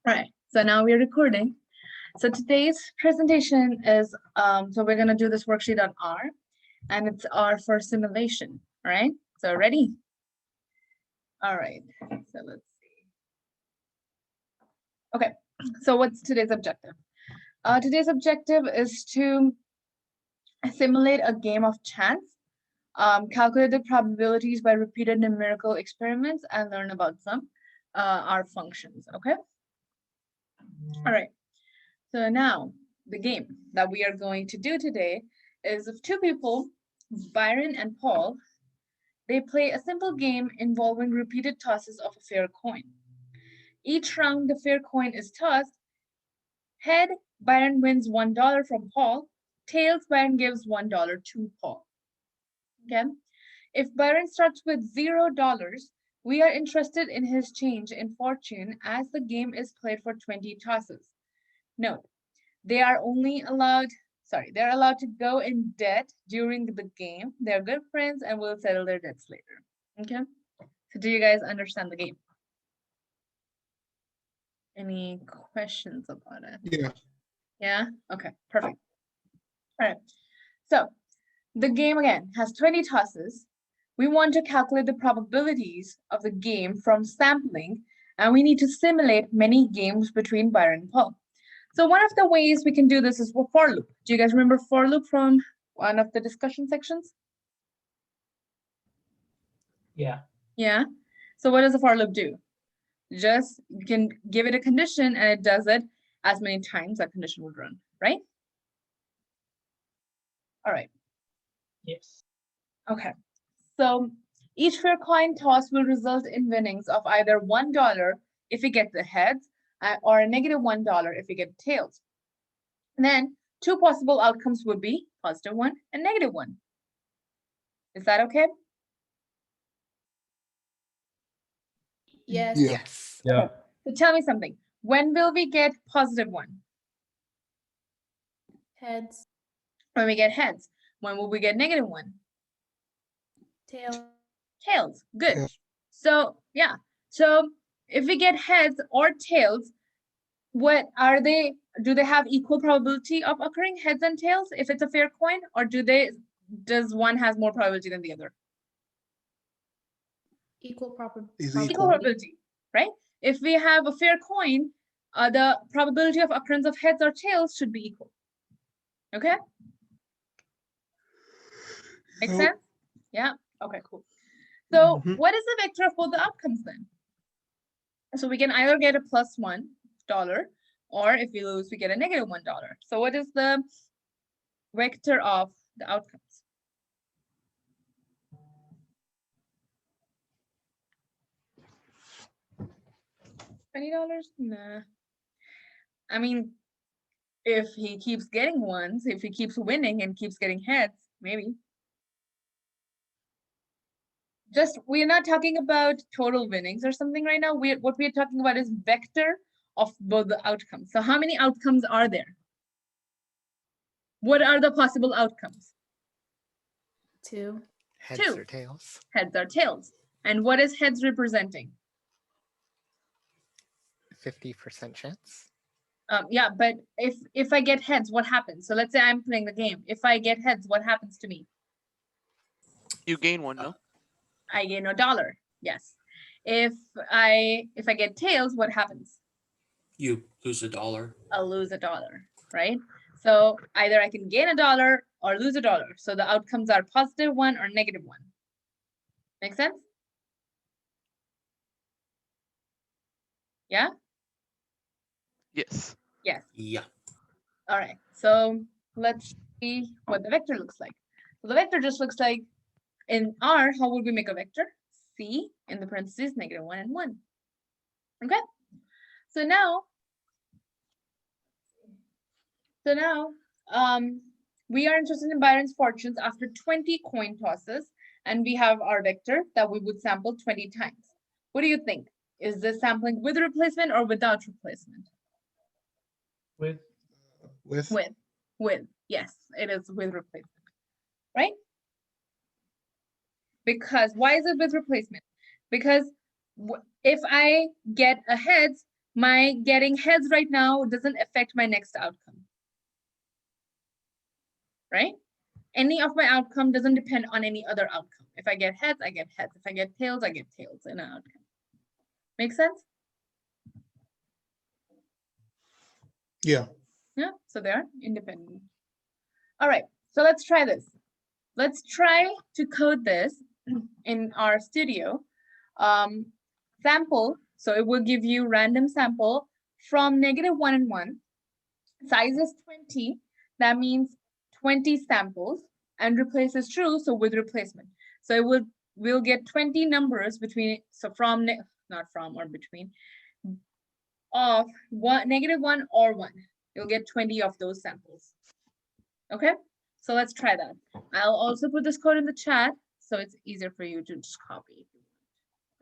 All right, so now we're recording. So today's presentation is, so we're gonna do this worksheet on R, and it's R for simulation, all right? So ready? All right, so let's see. Okay, so what's today's objective? Today's objective is to simulate a game of chance, calculate the probabilities by repeated numerical experiments, and learn about some R functions, okay? All right. So now the game that we are going to do today is of two people, Byron and Paul. They play a simple game involving repeated tosses of a fair coin. Each round, the fair coin is tossed. Head, Byron wins $1 from Paul. Tails, Byron gives $1 to Paul. Okay. If Byron starts with $0, we are interested in his change in fortune as the game is played for 20 tosses. Note, they're allowed to go in debt during the game. They're good friends and will settle their debts later. Okay, so do you guys understand the game? Any questions about it? Yeah. Yeah, okay, perfect. All right, so the game again has 20 tosses. We want to calculate the probabilities of the game from sampling, and we need to simulate many games between Byron and Paul. So one of the ways we can do this is for loop. Do you guys remember for loop from one of the discussion sections? Yeah. Yeah. So what does a for loop do? Just you can give it a condition and it does it as many times that condition would run, right? All right. Yes. Okay. So each fair coin toss will result in winnings of either $1 if we get the heads or a negative $1 if we get tails. And then two possible outcomes would be +1 and -1. Is that okay? Yes. Yes. Yeah. Okay. So tell me something. When will we get +1? Heads. When we get heads. When will we get -1? Tail. Tails. Good. Tails. So yeah. So if we get heads or tails, what are they? Do they have equal probability of occurring, heads and tails, if it's a fair coin, or does one has more probability than the other? Equal proper. Is Equal equal. probability, right? If we have a fair coin, the probability of occurrence of heads or tails should be equal. Okay? Make Nope. sense? Yeah? Okay, cool. So Mhm. what is the vector of both the outcomes then? So we can either get a +$1, or if we lose, we get a -$1. So what is the vector of the outcomes? $20? Nah. I mean, if he keeps getting ones, if he keeps winning and keeps getting heads, maybe. Just, we're not talking about total winnings or something right now. What we're talking about is vector of both the outcomes. So how many outcomes are there? What are the possible outcomes? 2. Heads Two. or tails? Heads or tails. And what is heads representing? 50% chance? Yeah, but if I get heads, what happens? So let's say I'm playing the game. If I get heads, what happens to me? You gain one, no? I gain $1. Yes. If I get tails, what happens? You lose $1. I'll lose $1, right? So either I can gain $1 or lose $1. So the outcomes are +1 or -1. Make sense? Yeah? Yes. Yes. Yeah. All right. So let's see what the vector looks like. So the vector just looks like, in R, how would we make a vector? C in the parentheses, -1 and 1. Okay? So now we are interested in Byron's fortunes after 20 coin tosses, and we have our vector that we would sample 20 times. What do you think? Is this sampling with replacement or without replacement? With. With. Yes, it is with replacement, right? Because why is it with replacement? Because if I get a heads, my getting heads right now doesn't affect my next outcome. Right? Any of my outcome doesn't depend on any other outcome. If I get heads, I get heads. If I get tails, I get tails in an outcome. Make sense? Yeah. Yeah, so they're independent. All right, so let's try this. Let's try to code this in our studio. Sample, so it will give you random sample from -1 and 1. Size is 20. That means 20 samples, and replace is true, so with replacement. So it we'll get 20 numbers between, so from, not from or between, of -1 or 1. You'll get 20 of those samples. Okay, so let's try that. I'll also put this code in the chat, so it's easier for you to just copy if you want.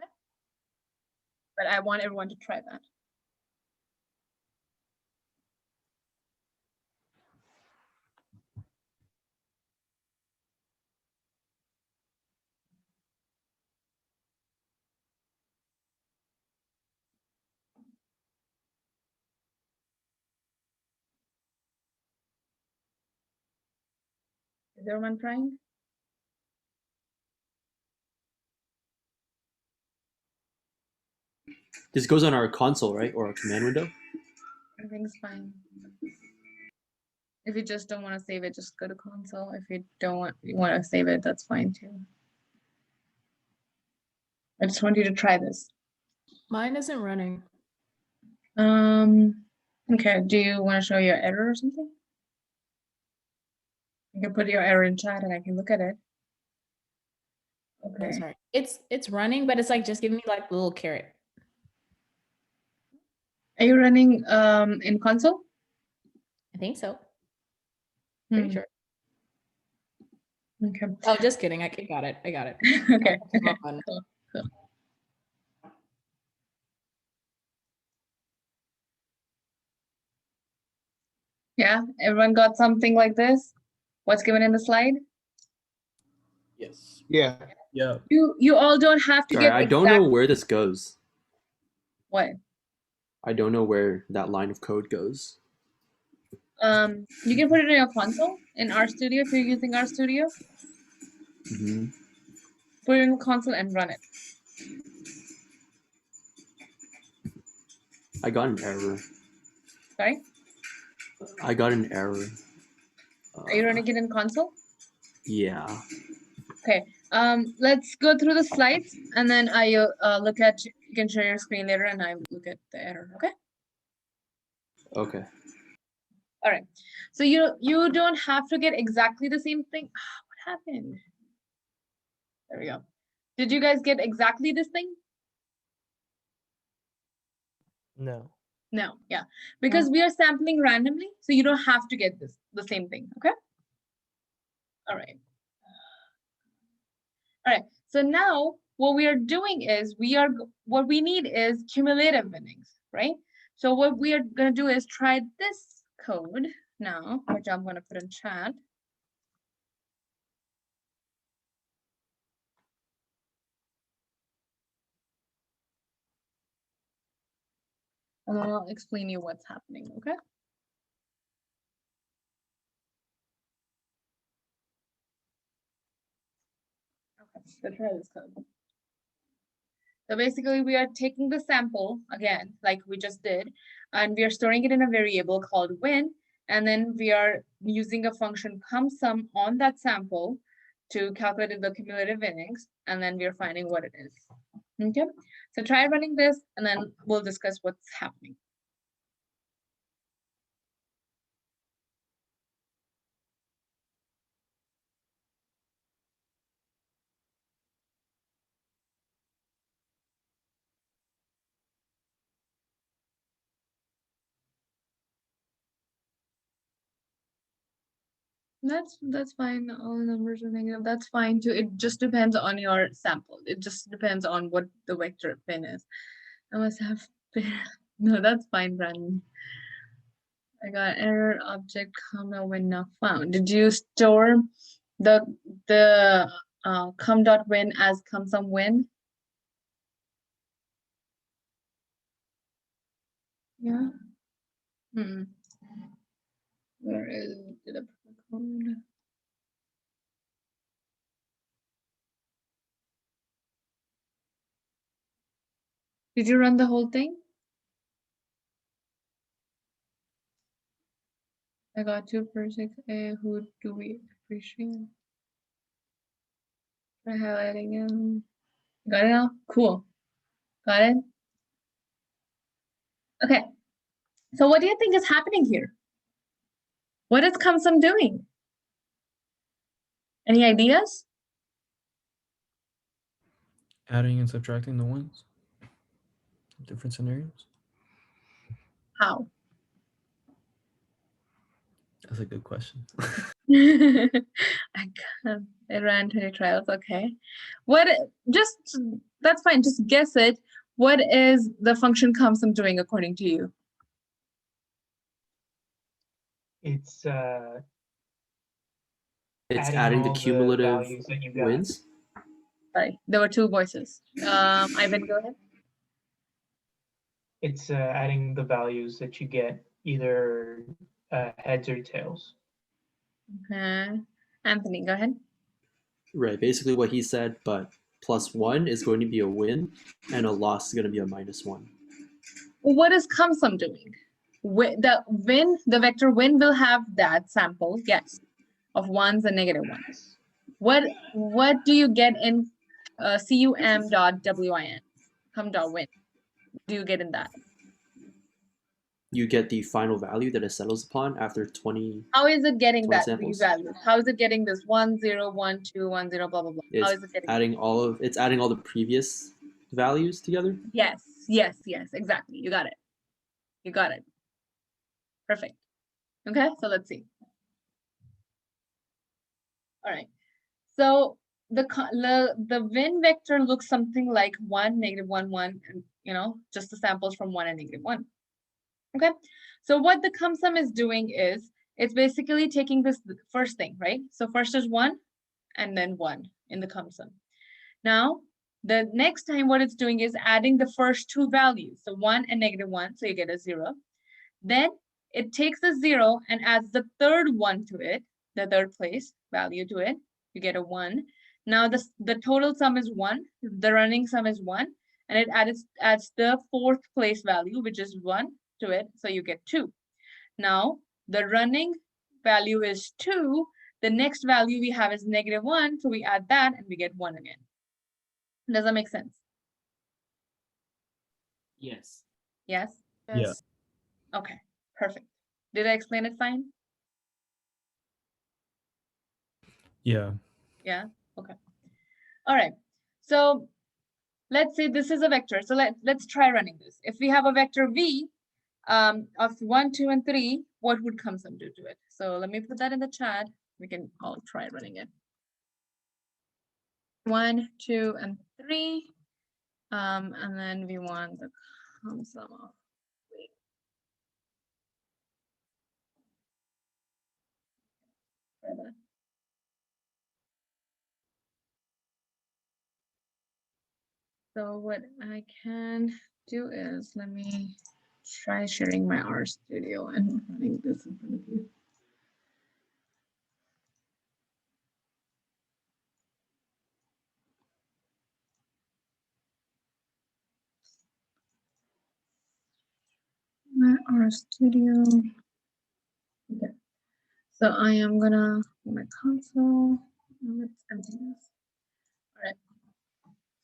Okay? But I want everyone to try that. Is everyone trying? This goes on our console, right? Or our command window? Everything's fine. If you just don't want to save it, just go to console. If you don't want to save it, that's fine too. I just want you to try this. Mine isn't running. Okay, do you want to show your error or something? You can put your error in chat and I can look at it. Oh, Okay. sorry. It's running, but it's like just giving me like a little carrot. Are you running in console? I think so. Pretty Hmm, sure. Okay. Oh, just kidding. I got it. I got it. Okay. Come Okay. on. Cool. Cool. Yeah, everyone got something like this? What's given in the slide? Yes. Yeah. Yeah. You all don't have to Sorry, get I don't know exact- where this goes. what. I don't know where that line of code goes. You can put it in your console in RStudio if you're using RStudio. Hmm. Put it in the console and run it. I got an error. Sorry? I got an error. Are you running it in console? Yeah. Okay. Let's go through the slides and then I look at, you can share your screen later and I look at the error, okay? Okay. All right. So you don't have to get exactly the same thing. What happened? There we go. Did you guys get exactly this thing? No. No, yeah. Because we are sampling randomly, so you don't have to get the same thing, okay? All right. All right. So now what we are doing is what we need is cumulative winnings, right? So what we are going to do is try this code now, which I'm going to put in chat. And then I'll explain you what's happening, okay? Okay, so try this code. So basically we are taking the sample again, like we just did, and we are storing it in a variable called win, and then we are using a function CumSum on that sample to calculate the cumulative winnings, and then we are finding what it is. Okay, so try running this, and then we'll discuss what's happening. That's fine. All numbers are negative. That's fine too. It just depends on your sample. It just depends on what the vector pin is. I must have no, that's fine, Brandon. I got error object comma when not found. Did you store the cum.win as CumSum win? Yeah. Where is the code? Did you run the whole thing? I got 2 per 6A. Who do we appreciate? Try highlighting him. Got it now? Cool. Got it? Okay. So what do you think is happening here? What is CumSum doing? Any ideas? Adding and subtracting the ones. Different scenarios. How? That's a good question. I can't. It ran 20 trials. Okay. What? Just that's fine. Just guess it. What is the function CumSum doing according to you? It's It's adding the all cumulative values that you got. wins. Sorry, there were 2 voices. Ivan, go ahead. It's adding the values that you get, either heads or tails. Okay. Anthony, go ahead. Right, basically what he said, but +1 is going to be a win, and a loss is going to be a -1. What is CumSum doing? The vector win will have that sample, yes, of ones and negative ones. What do you get in cum.win? Cum.win. Do you get in that? You get the final value that it settles upon after 20. How is it getting 20 that samples? these values? How is it getting this 1, 0, 1, 2, 1, 0, blah blah blah? How It's is it getting? adding all the previous values together. Yes, yes, yes, exactly. You got it. You got it. Perfect. Okay, so let's see. All right. So the win vector looks something like 1, -1, 1, and just the samples from 1 and -1. Okay. So what the CumSum is doing is it's basically taking this first thing, right? So first is 1 and then 1 in the CumSum. Now, the next time what it's doing is adding the first 2 values, so 1 and -1, so you get a 0. Then it takes the 0 and adds the third one to it, the third place value to it, you get a 1. Now the total sum is 1, the running sum is 1, and it adds the 4th place value, which is 1 to it, so you get 2. Now the running value is 2, the next value we have is -1, so we add that and we get 1 again. Does that make sense? Yes. Yes? Yeah. Okay, perfect. Did I explain it fine? Yeah. Yeah, okay. All right, so let's say this is a vector. So let's try running this. If we have a vector v of 1, 2, and 3, what would CumSum do to it? So let me put that in the chat. We can all try running it. 1, 2, and 3. And then we want the CumSum of v. Try that. So what I can do is, let me try sharing my RStudio and running this in front of you. My RStudio. Okay. So I am gonna my console. Let's empty this. All right.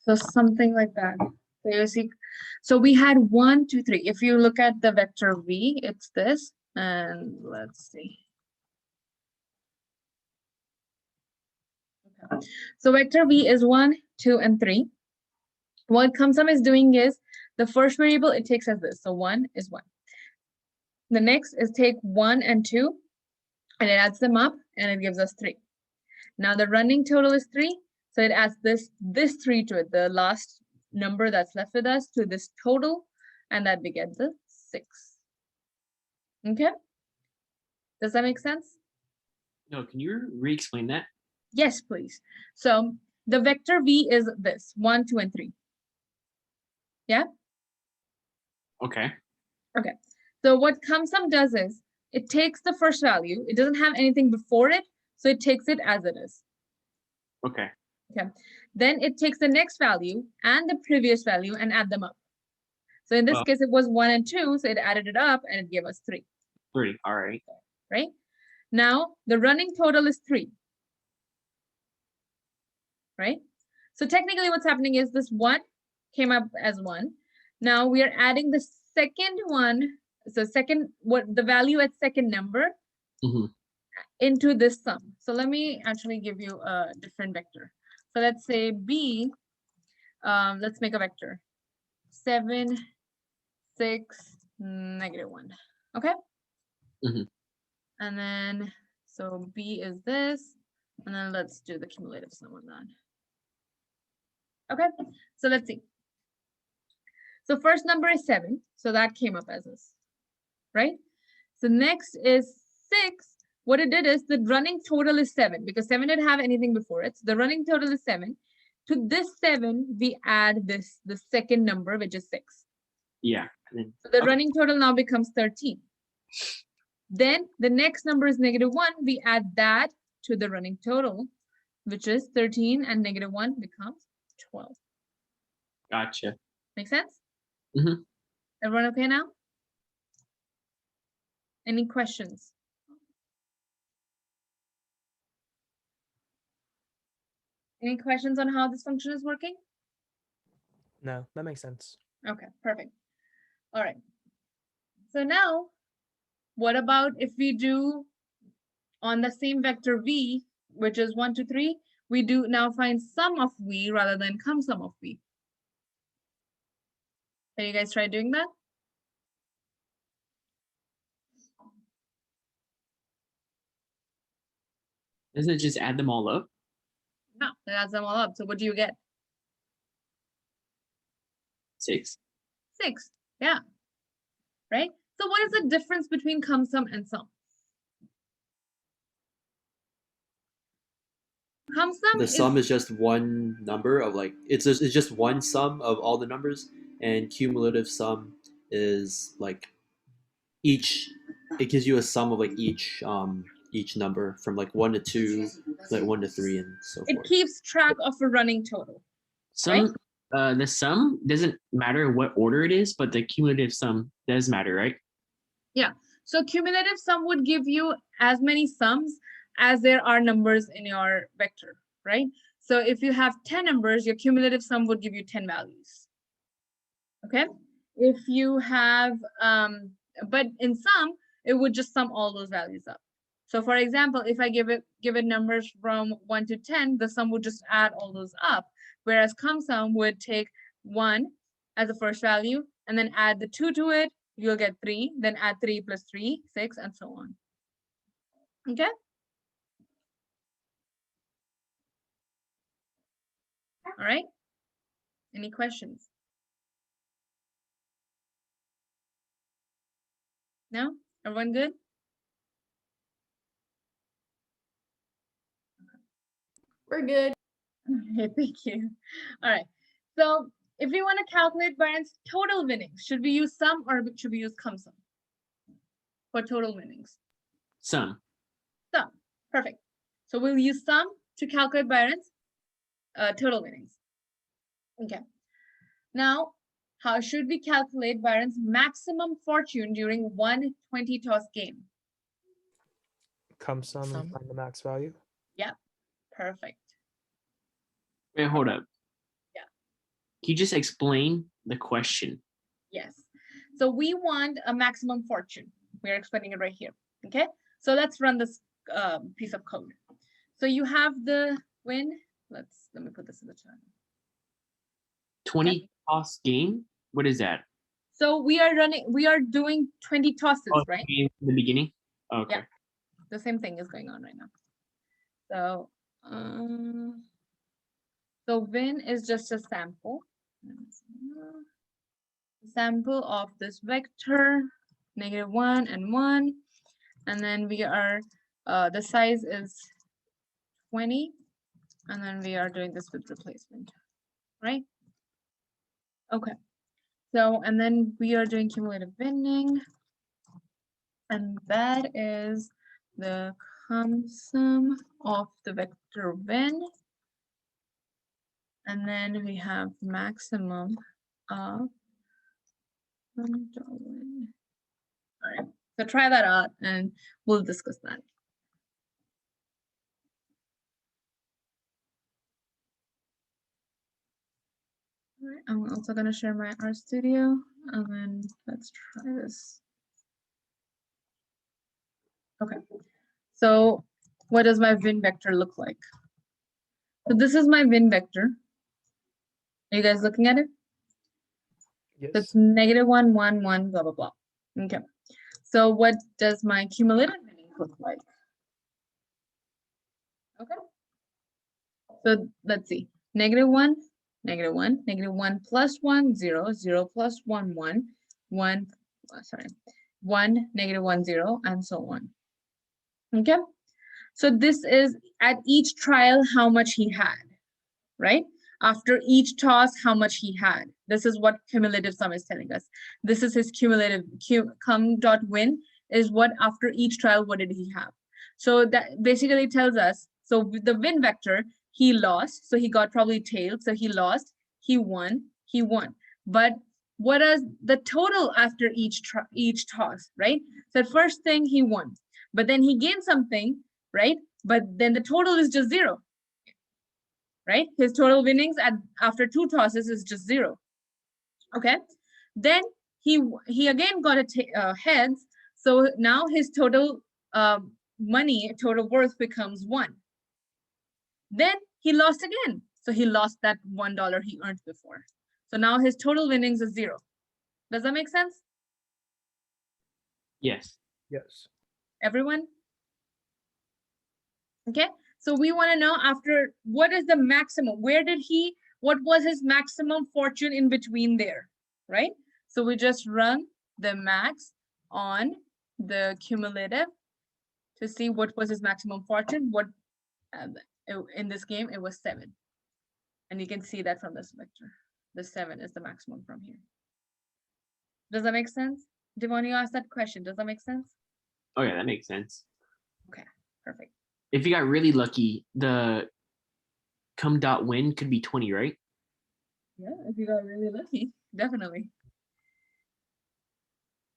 So something like that. So you see, so we had 1, 2, 3. If you look at the vector v, it's this, and let's see. Okay. So vector v is 1, 2, and 3. What CumSum is doing is the first variable it takes as this. So 1 is 1. The next is take 1 and 2, and it adds them up, and it gives us 3. Now the running total is 3, so it adds this 3 to it, the last number that's left with us, to this total, and that we get the 6. Okay? Does that make sense? No, can you re-explain that? Yes, please. So the vector v is this, 1, 2, and 3. Yeah? Okay. So what CumSum does is it takes the first value. It doesn't have anything before it, so it takes it as it is. Okay. Then it takes the next value and the previous value and add them up. So in this Oh. case, it was 1 and 2, so it added it up and it gave us 3, 3. All right. right? Now the running total is 3, right? So technically what's happening is this 1 came up as 1. Now we are adding the second one, so what the value at second number Mhm. into this sum. So let me actually give you a different vector. So let's say B, let's make a vector. 7, 6, -1, okay? Mhm. And then, so B is this, and then let's do the cumulative sum on that. Okay, so let's see. So first number is 7, so that came up as this, right? So next is 6. What it did is the running total is 7 because 7 didn't have anything before it. So the running total is 7. To this 7, we add this, the second number, which is 6. Yeah. And then, So the Okay. running total now becomes 13. Then the next number is -1. We add that to the running total, which is 13, and -1 becomes 12. gotcha. Make sense? Mhm. Everyone okay now? Any questions? Any questions on how this function is working? No, that makes sense. Okay, perfect. All right. So now, what about if we do on the same vector v, which is 1, 2, 3, we do now find sum of v rather than CumSum of v. Can you guys try doing that? Doesn't it just add them all up? No, it adds them all up. So what do you get? 6. 6. Yeah. Right? So what is the difference between CumSum and sum? CumSum The is sum is just one number of like it's just one sum of all the numbers, and cumulative sum is like each. It gives you a sum of like each number from like 1 to 2, like 1 to 3, and so it forth. keeps track of a running total. Some the sum doesn't matter what order it is, but the cumulative sum does matter, right? So cumulative sum would give you as many sums as there are numbers in your vector, right? So if you have 10 numbers, your cumulative sum would give you 10 values. Okay? If you have, but in sum, it would just sum all those values up. So for example, if I give it numbers from 1 to 10, the sum would just add all those up. Whereas CumSum would take 1 as the first value and then add the 2 to it, you'll get 3, then add 3 plus 3, 6, and so on. Okay? All right. Any questions? No? Everyone good? We're good. Okay, thank you. All right. So if we want to calculate Byron's total winnings, should we use sum or should we use CumSum for total winnings? Sum. Sum. Perfect. So we'll use sum to calculate Byron's total winnings. Okay. Now, how should we calculate Byron's maximum fortune during one 20-toss game? CumSum Sum. and find the max value. Perfect. Wait, hold up. Yeah. Can you just explain the question? Yes. So we want a maximum fortune. We are explaining it right here. Okay. So let's run this piece of code. So you have the win. Let me put this in the chat. 20 toss game? What is that? So we are doing 20 tosses, right? In the beginning? Okay. Yeah. The same thing is going on right now. So, so win is just a sample. Sample of this vector, -1 and 1. And then we are, the size is 20. And then we are doing this with replacement, right? Okay. So, and then we are doing cumulative winning. And that is the sum of the vector when. And then we have maximum of $1. All right, so try that out and we'll discuss that. All right, I'm also going to share my RStudio and then let's try this. Okay, so what does my Venn vector look like? So this is my Venn vector. Are you guys looking at it? Yes. That's -1, 1, 1, blah, blah, blah. Okay. So what does my cumulative winnings look like? Okay. So let's see. -1, -1, -1 plus 1, 0, 0 plus 1, 1, 1, sorry, 1, -1, 0, and so on. Okay. So this is at each trial how much he had, right? After each toss, how much he had. This is what cumulative sum is telling us. This is his cumulative cum.win is what after each trial, what did he have? So that basically tells us, so with the win vector, he lost. So he got probably tailed. So he lost, he won. But what is the total after each toss, right? So first thing he won, but then he gained something, right? But then the total is just 0. Right? His total winnings after 2 tosses is just 0. Okay. Then he again got a heads. So now his total money, total worth becomes 1. Then he lost again. So he lost that $1 he earned before. So now his total winnings is 0. Does that make sense? Yes. Yes. Everyone? Okay. So we want to know after what is the maximum, what was his maximum fortune in between there, right? So we just run the max on the cumulative to see what was his maximum fortune. In this game, it was 7. And you can see that from this vector. The 7 is the maximum from here. Does that make sense? Devon, you asked that question. Does that make sense? Oh yeah, that makes sense. Okay, perfect. If you got really lucky, the cum.win could be 20, right? Yeah, if you got really lucky, definitely.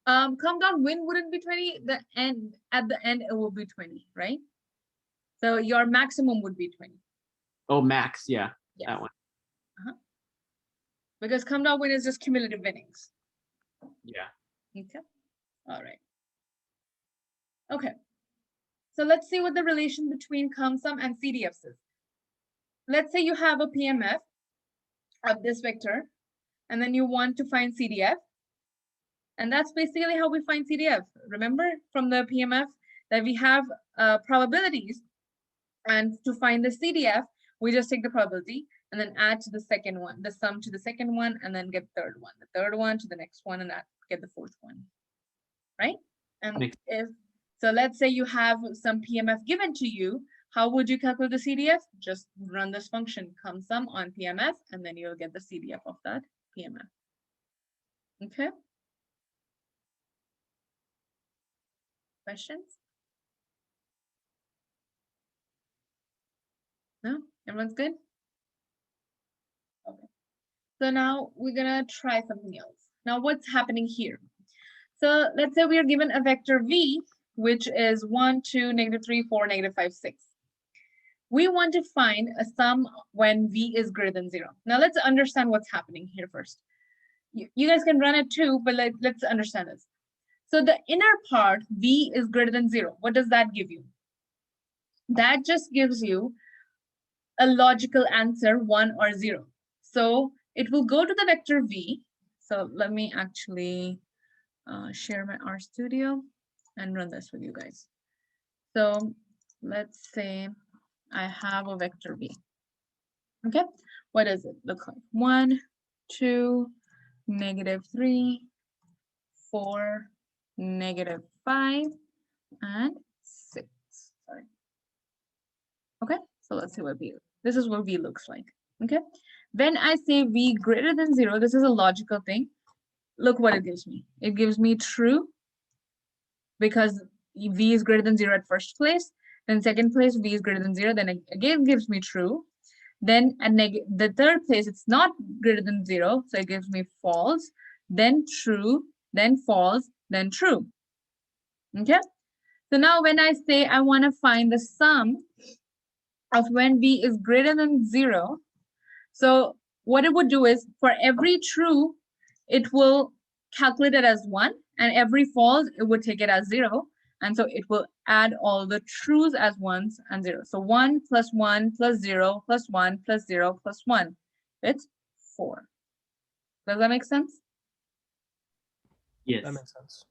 Cum.win wouldn't be 20. At the end, it will be 20, right? So your maximum would be 20. Oh, max, yeah, Yes. that one. Because cum.win is just cumulative winnings. Yeah. Okay. All right. Okay. So let's see what the relation between cum-sum and CDFs is. Let's say you have a PMF of this vector, and then you want to find CDF. And that's basically how we find CDF. Remember from the PMF that we have probabilities. And to find the CDF, we just take the probability and then add to the second one, the sum to the second one, and then get the third one, the third one to the next one, and get the fourth one, right? And so let's say you have some PMF given to you, how would you calculate the CDF? Just run this function, cum-sum on PMF, and then you'll get the CDF of that PMF. Okay. Questions? No? Everyone's good? Okay. So now we're gonna try something else. Now what's happening here? So let's say we are given a vector v, which is 1, 2, -3, 4, -5, 6. We want to find a sum when v is greater than 0. Now let's understand what's happening here first. You guys can run it too, but let's understand this. So the inner part, v is greater than 0. What does that give you? That just gives you a logical answer, 1 or 0. So it will go to the vector v. So let me actually share my RStudio and run this with you guys. So let's say I have a vector v. Okay, what does it look like? 1, 2, -3, 4, -5, and 6. Sorry. Okay, so let's see what v. This is what v looks like. Okay, when I say v greater than 0, this is a logical thing. Look what it gives me. It gives me true because v is greater than 0 at first place. Then second place, v is greater than 0. Then it again gives me true. Then at the third place, it's not greater than 0. So it gives me false, then true, then false, then true. Okay. So now when I say I want to find the sum of when v is greater than 0, so what it would do is for every true, it will calculate it as 1, and every false, it would take it as 0. And so it will add all the trues as 1s and 0s. So 1 plus 1 plus 0 plus 1 plus 0 plus 1. It's 4. Does that make sense? Yes. That makes sense.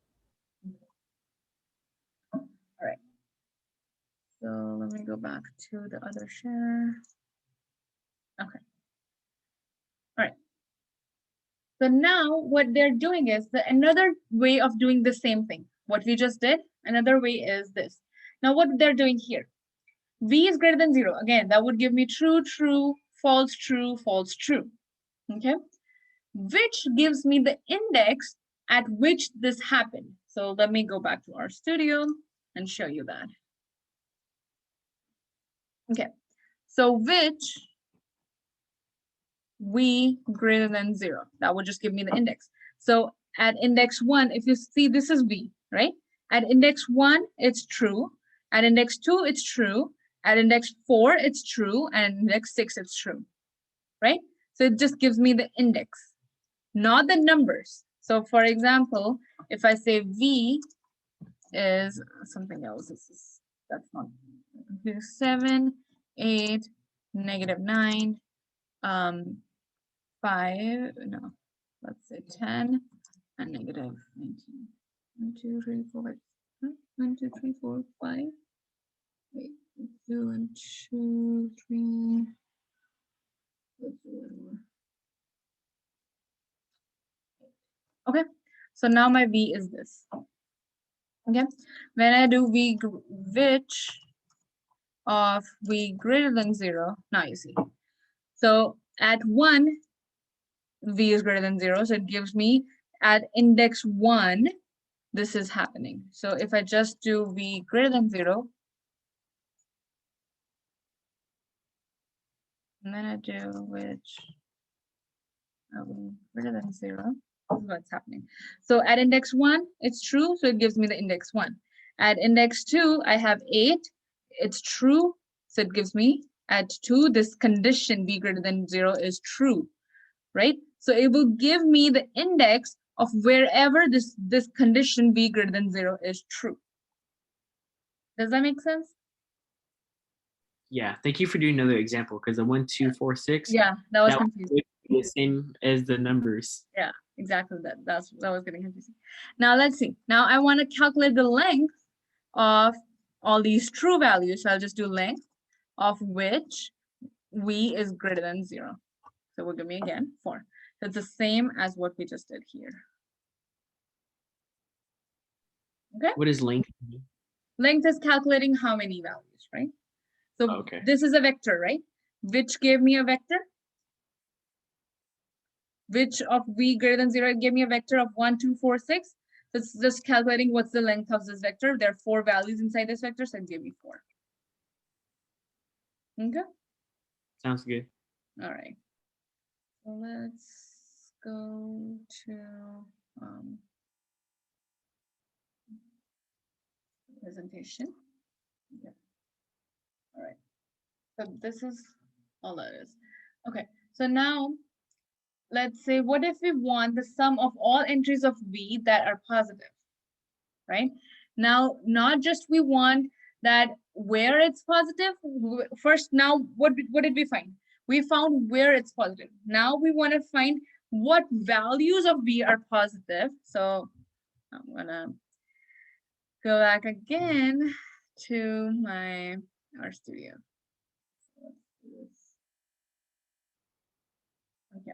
So let me go back to the other share. Okay. All right. So now what they're doing is another way of doing the same thing. What we just did, another way is this. Now what they're doing here, v is greater than 0. Again, that would give me true, true, false, true, false, true. Okay. Which gives me the index at which this happened. So let me go back to RStudio and show you that. Okay, so which v greater than 0, that would just give me the index. So at index 1, if you see, this is v, right? At index 1, it's true. At index 2, it's true. At index 4, it's true. And index 6, it's true, right? So it just gives me the index, not the numbers. So for example, if I say v is something else, that's not 7, 8, -9, 5, no, let's say 10, and -19. 1, 2, 3, 4, 1, 2, 3, 4, 5. Wait, 2 and 2, 3. Let's do one more. Okay, so now my v is this. Okay, when I do which of v greater than 0, now you see. So at 1, v is greater than 0, so it gives me at index 1, this is happening. So if I just do v greater than 0, and then I do which of v greater than 0, this is what's happening. So at index 1, it's true, so it gives me the index 1. At index 2, I have 8. It's true, so it gives me at 2, this condition v greater than 0 is true, right? So it will give me the index of wherever this condition v greater than 0 is true. Does that make sense? Yeah. Thank you for doing another example because the 1, 2, 4, 6. Yeah, that was that confusing. would be the same as the numbers. Yeah, exactly. That was getting confusing. Now let's see. Now I want to calculate the length of all these true values. So I'll just do length of which v is greater than 0. So we'll give me again 4. So it's the same as what we just did here. Okay. What is length? Length is calculating how many values, right? So Okay. this is a vector, right? Which gave me a vector? Which of v greater than 0 gave me a vector of 1, 2, 4, 6. So it's just calculating what's the length of this vector. There are 4 values inside this vector, so it gave me 4. Okay. Sounds good. All right. So let's go to presentation. Okay. All right. So this is all that is. Okay. So now let's say, what if we want the sum of all entries of v that are positive, right? Now, not just we want that where it's positive. First, now what did we find? We found where it's positive. Now we want to find what values of v are positive. So I'm gonna go back again to my RStudio. Okay.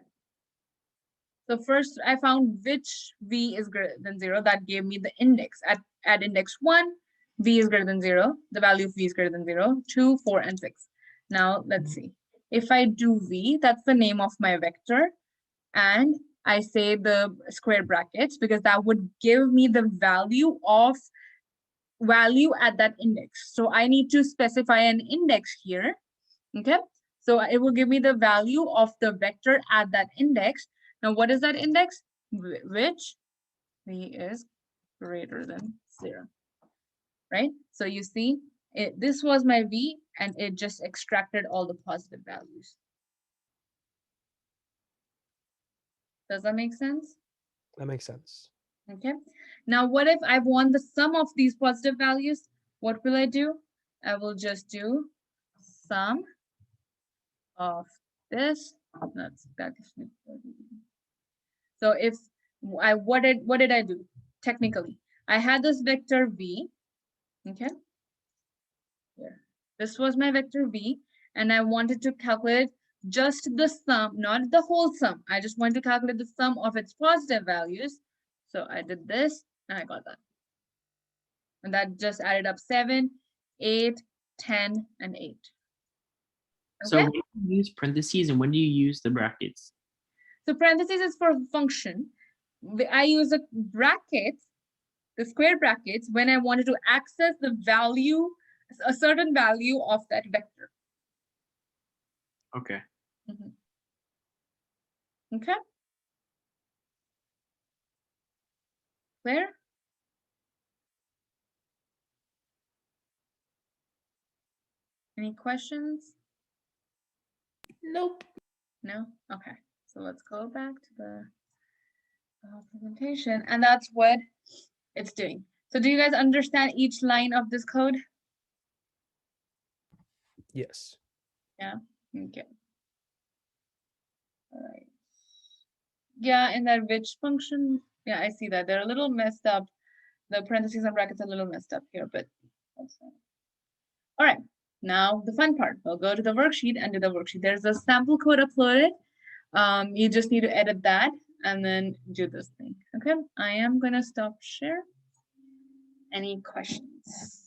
So first I found which v is greater than 0. That gave me the index. At index 1, v is greater than 0. The value of v is greater than 0, 2, 4, and 6. Now let's see. If I do v, that's the name of my vector. And I say the square brackets because that would give me the value of value at that index. So I need to specify an index here. Okay, so it will give me the value of the vector at that index. Now, what is that index? Which v is greater than 0, right? So you see, this was my v, and it just extracted all the positive values. Does that make sense? That makes sense. Okay. Now, what if I want the sum of these positive values? What will I do? I will just do sum of this. That gives me 30. So if what did I do? Technically, I had this vector v. Okay. Here. This was my vector v, and I wanted to calculate just the sum, not the whole sum. I just want to calculate the sum of its positive values. So I did this, and I got that. And that just added up 7, 8, 10, and 8. So Okay? when do you use parentheses and when do you use the brackets? So parentheses is for function. I use the brackets, the square brackets, when I wanted to access the value, a certain value of that vector. Okay. Okay? Clear? Any questions? Nope. No? Okay. So let's go back to the presentation, and that's what it's doing. So do you guys understand each line of this code? Yes. Okay. All right. Yeah, in that which function, yeah, I see that they're a little messed up. The parentheses and brackets are a little messed up here, but that's fine. All right, now the fun part. We'll go to the worksheet and do the worksheet. There's a sample code uploaded. You just need to edit that and then do this thing. Okay, I am gonna stop share. Any questions?